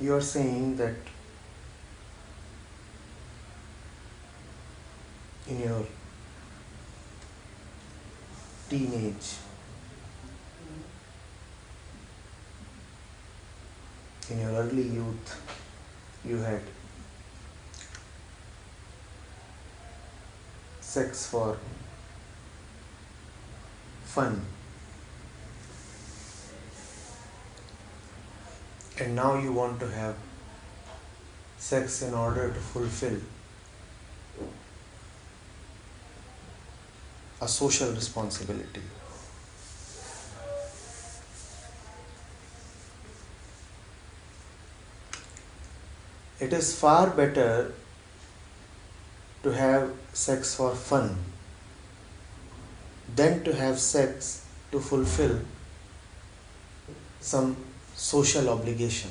you are saying that in your teenage, in your early youth, you had sex for fun, and now you want to have sex in order to fulfill a social responsibility. It is far better to have sex for fun than to have sex to fulfill some social obligation.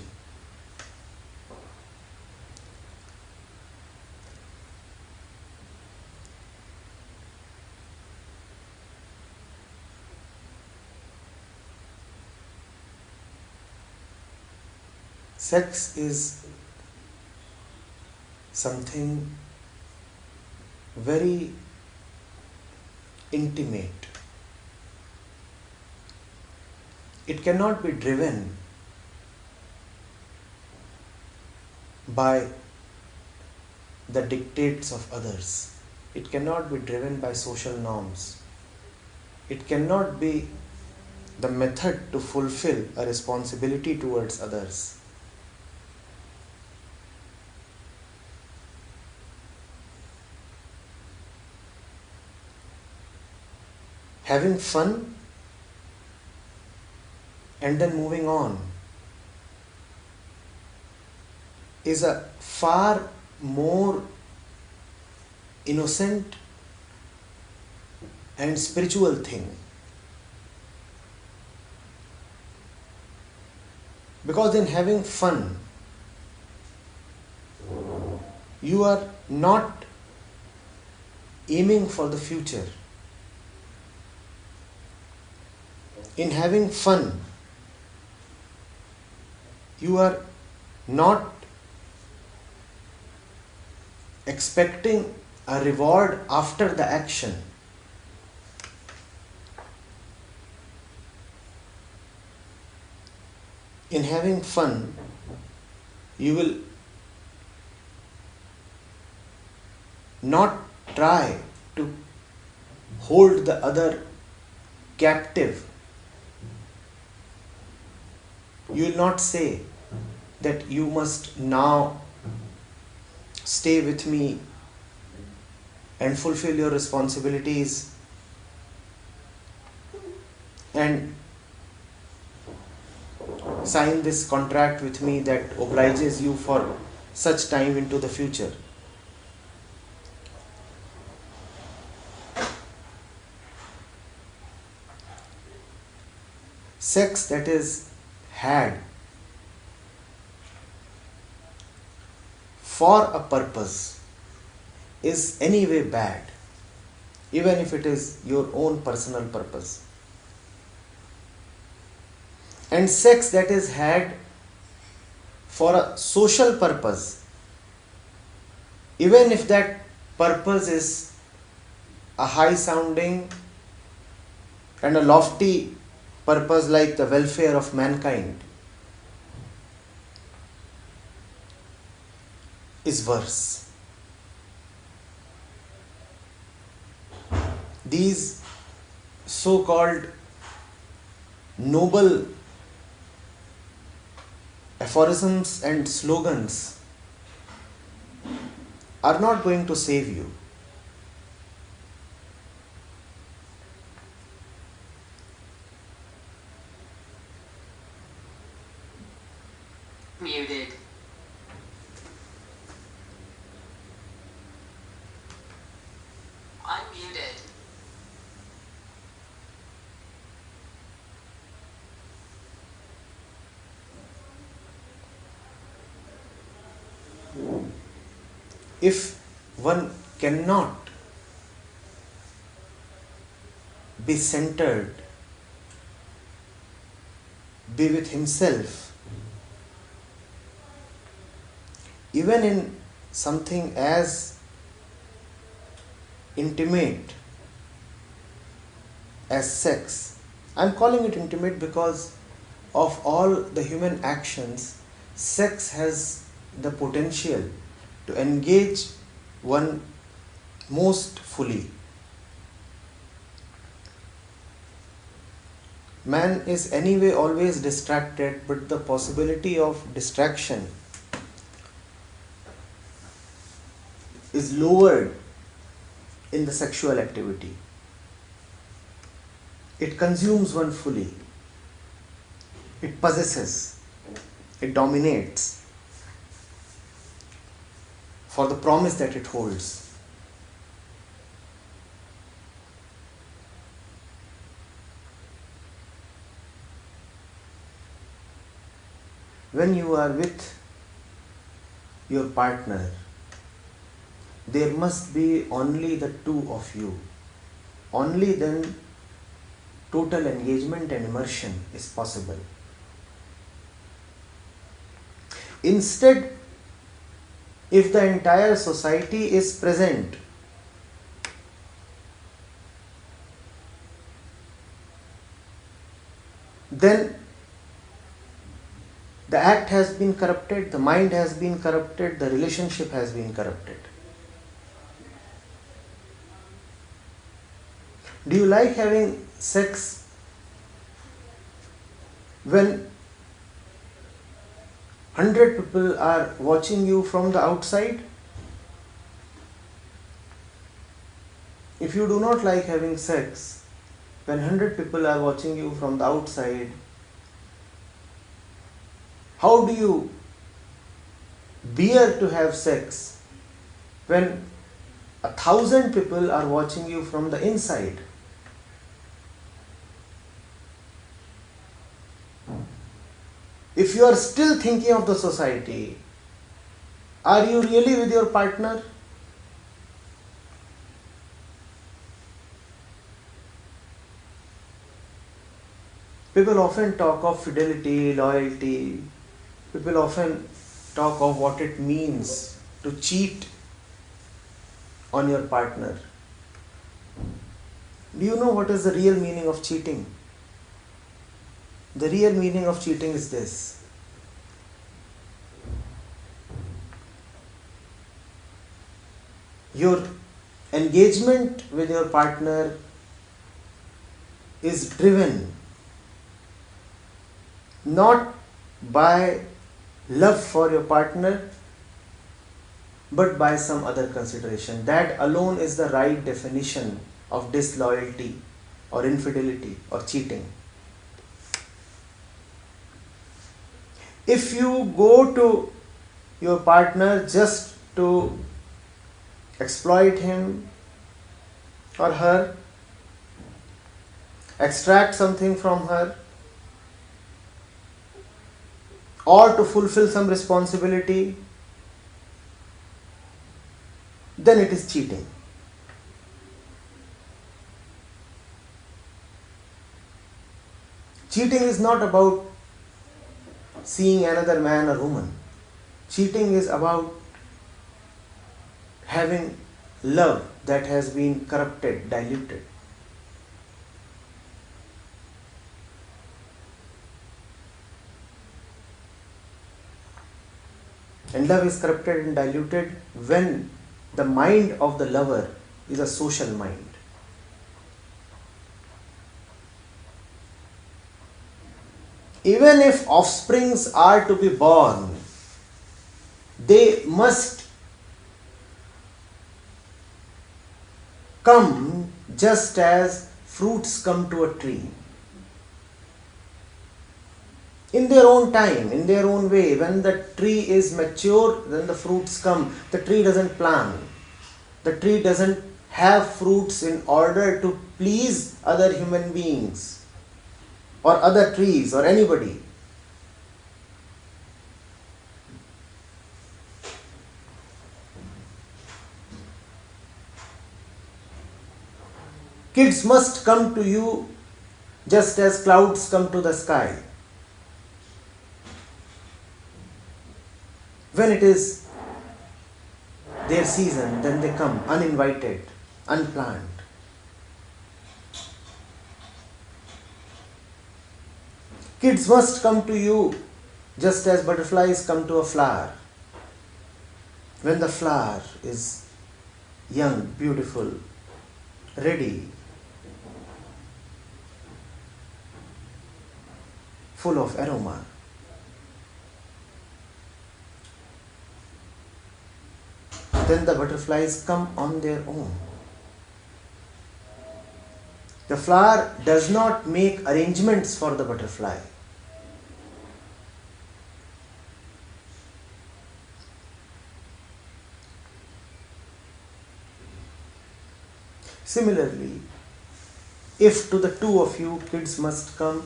Sex is something very intimate. It cannot be driven by the dictates of others. It cannot be driven by social norms. It cannot be the method to fulfill a responsibility towards others. Having fun and then moving on is a far more innocent and spiritual thing. Because in having fun, you are not aiming for the future. In having fun, you are not expecting a reward after the action. In having fun, you will not try to hold the other captive. You will not say that you must now stay with me and fulfill your responsibilities and sign this contract with me that obliges you for such time into the future. Sex that is had for a purpose is anyway bad, even if it is your own personal purpose. And sex that is had for a social purpose, even if that purpose is a high sounding and a lofty purpose like the welfare of mankind, is worse. These so-called noble aphorisms and slogans are not going to save you. Muted. Unmuted. If one cannot be centered, be with himself, even in something as intimate as sex. I'm calling it intimate because of all the human actions, sex has the potential to engage one most fully. Man is anyway always distracted, but the possibility of distraction is lowered in the sexual activity. It consumes one fully. It possesses. It dominates for the promise that it holds. When you are with your partner, there must be only the two of you. Only then total engagement and immersion is possible. Instead, if the entire society is present, then the act has been corrupted, the mind has been corrupted, the relationship has been corrupted. Do you like having sex when 100 people are watching you from the outside? If you do not like having sex when 100 people are watching you from the outside, how do you bear to have sex when 1,000 people are watching you from the inside? If you are still thinking of the society, are you really with your partner? People often talk of fidelity, loyalty. People often talk of what it means to cheat on your partner. Do you know what is the real meaning of cheating? The real meaning of cheating is this: your engagement with your partner is driven not by love for your partner, but by some other consideration. That alone is the right definition of disloyalty or infidelity or cheating. If you go to your partner just to exploit him or her, extract something from her, or to fulfill some responsibility, then it is cheating. Cheating is not about seeing another man or woman. Cheating is about having love that has been corrupted, diluted. And love is corrupted and diluted when the mind of the lover is a social mind. Even if offsprings are to be born, they must come just as fruits come to a tree. In their own time, in their own way. When the tree is mature, then the fruits come. The tree doesn't plan. The tree doesn't have fruits in order to please other human beings or other trees or anybody. Kids must come to you just as clouds come to the sky. When it is their season, then they come uninvited, unplanned. Kids must come to you just as butterflies come to a flower. When the flower is young, beautiful, ready, full of aroma, then the butterflies come on their own. The flower does not make arrangements for the butterfly. Similarly, if to the two of you kids must come,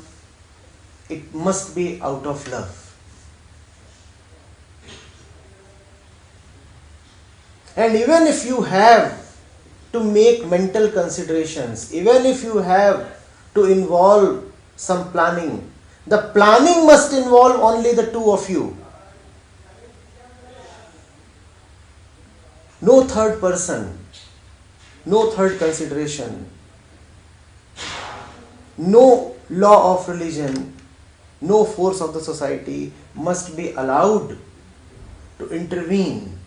it must be out of love. And even if you have to make mental considerations, even if you have to involve some planning, the planning must involve only the two of you. No third person, no third consideration, no law of religion, no force of the society must be allowed to intervene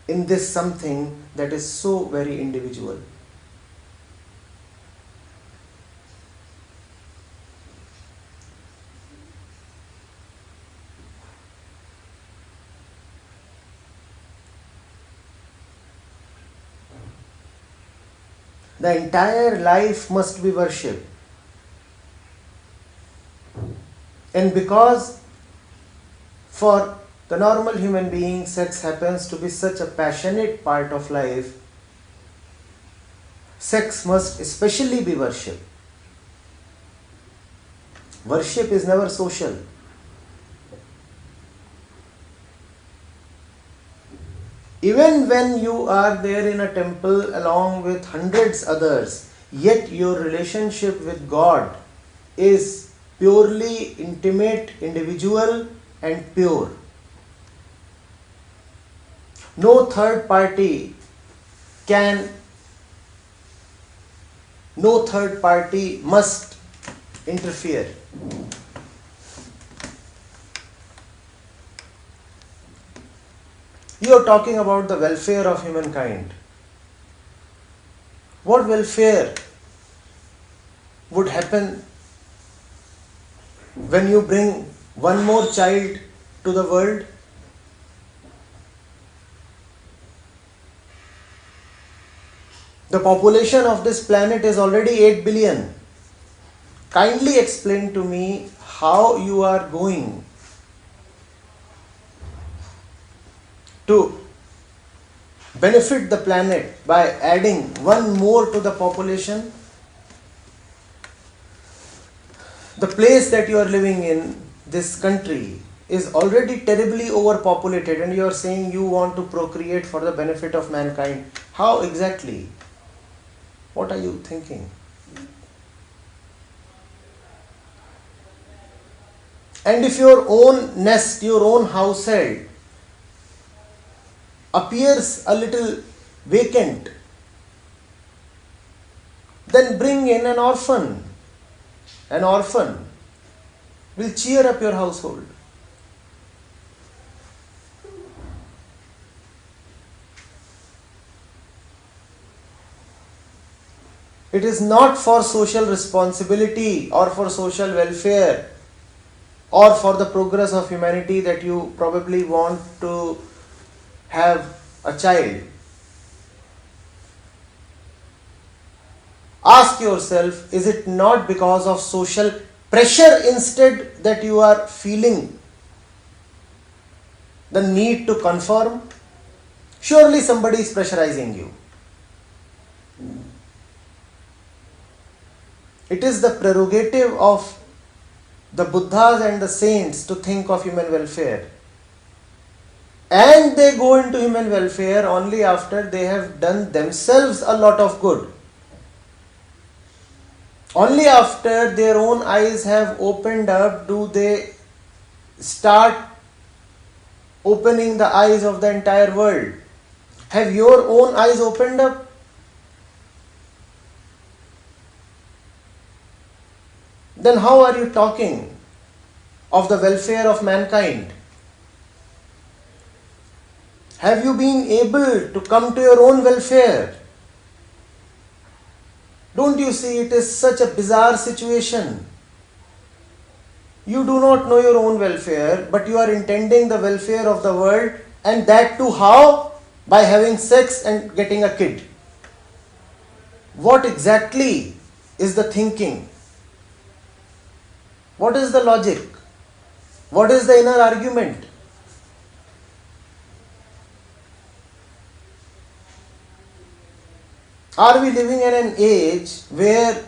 in this something that is so very individual. The entire life must be worship. And because for the normal human being, sex happens to be such a passionate part of life, sex must especially be worship. Worship is never social. Even when you are there in a temple along with hundreds others, yet your relationship with God is purely intimate, individual and pure. No third party must interfere. You are talking about the welfare of humankind. What welfare would happen when you bring one more child to the world? The population of this planet is already 8 billion. Kindly explain to me how you are going to benefit the planet by adding one more to the population. The place that you are living in, this country, is already terribly overpopulated, and you are saying you want to procreate for the benefit of mankind. How exactly? What are you thinking? And if your own nest, your own household appears a little vacant, then bring in an orphan. An orphan will cheer up your household. It is not for social responsibility or for social welfare or for the progress of humanity that you probably want to have a child. Ask yourself, is it not because of social pressure instead that you are feeling the need to conform? Surely somebody is pressurizing you. It is the prerogative of the Buddhas and the saints to think of human welfare. And they go into human welfare only after they have done themselves a lot of good. Only after their own eyes have opened up do they start opening the eyes of the entire world. Have your own eyes opened up? Then how are you talking of the welfare of mankind? Have you been able to come to your own welfare? Don't you see it is such a bizarre situation? You do not know your own welfare, but you are intending the welfare of the world, and that too how? By having sex and getting a kid. What exactly is the thinking? What is the logic? What is the inner argument? Are we living in an age where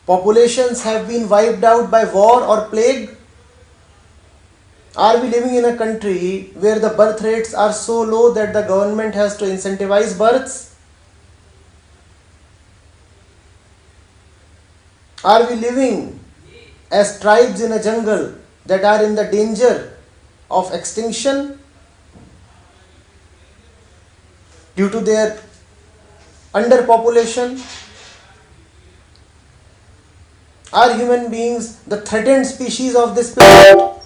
populations have been wiped out by war or plague? Are we living in a country where the birth rates are so low that the government has to incentivize births? Are we living as tribes in a jungle that are in the danger of extinction due to their underpopulation? Are human beings the threatened species of this planet?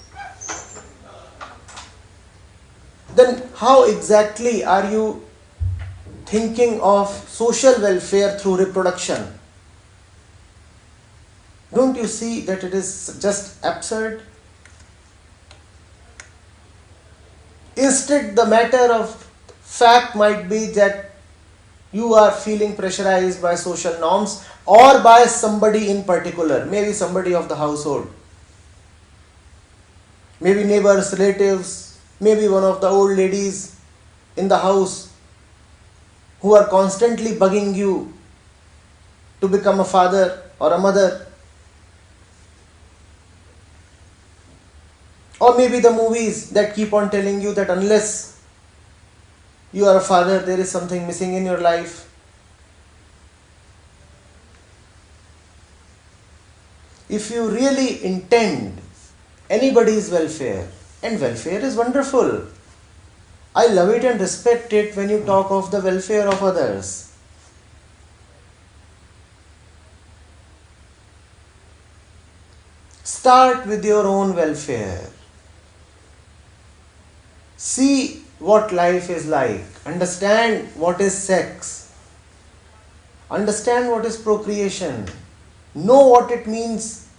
Then how exactly are you thinking of social welfare through reproduction? Don't you see that it is just absurd? Instead, the matter of fact might be that you are feeling pressurized by social norms or by somebody in particular, maybe somebody of the household, maybe neighbors, relatives, maybe one of the old ladies in the house who are constantly bugging you to become a father or a mother. Or maybe the movies that keep on telling you that unless you are a father, there is something missing in your life. If you really intend anybody's welfare, and welfare is wonderful, I love it and respect it when you talk of the welfare of others. Start with your own welfare. See what life is like. Understand what is sex. Understand what is procreation. Know what it means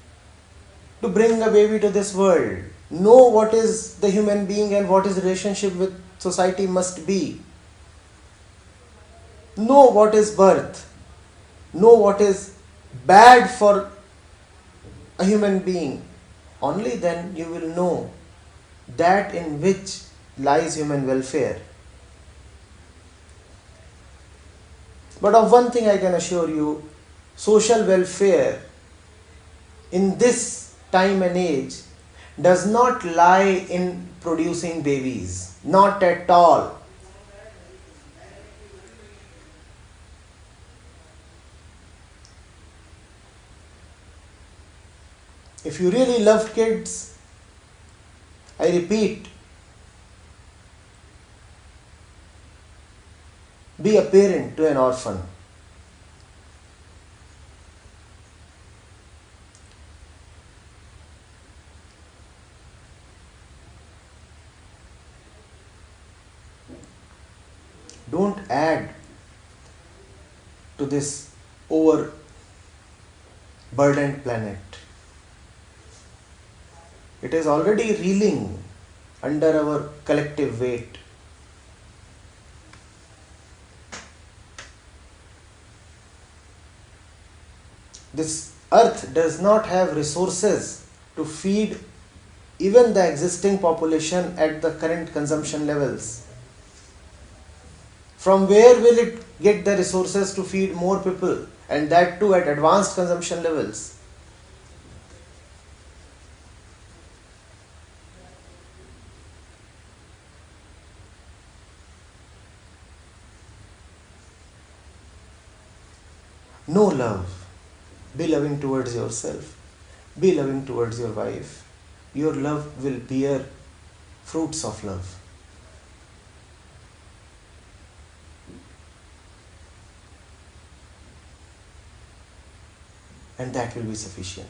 to bring a baby to this world. Know what is the human being and what his relationship with society must be. Know what is birth. Know what is bad for a human being. Only then you will know that in which lies human welfare. But of one thing I can assure you, social welfare in this time and age does not lie in producing babies. Not at all. If you really love kids, I repeat, be a parent to an orphan. Don't add to this overburdened planet. It is already reeling under our collective weight. This earth does not have resources to feed even the existing population at the current consumption levels. From where will it get the resources to feed more people, and that too at advanced consumption levels? No love. Be loving towards yourself. Be loving towards your wife. Your love will bear fruits of love. And that will be sufficient.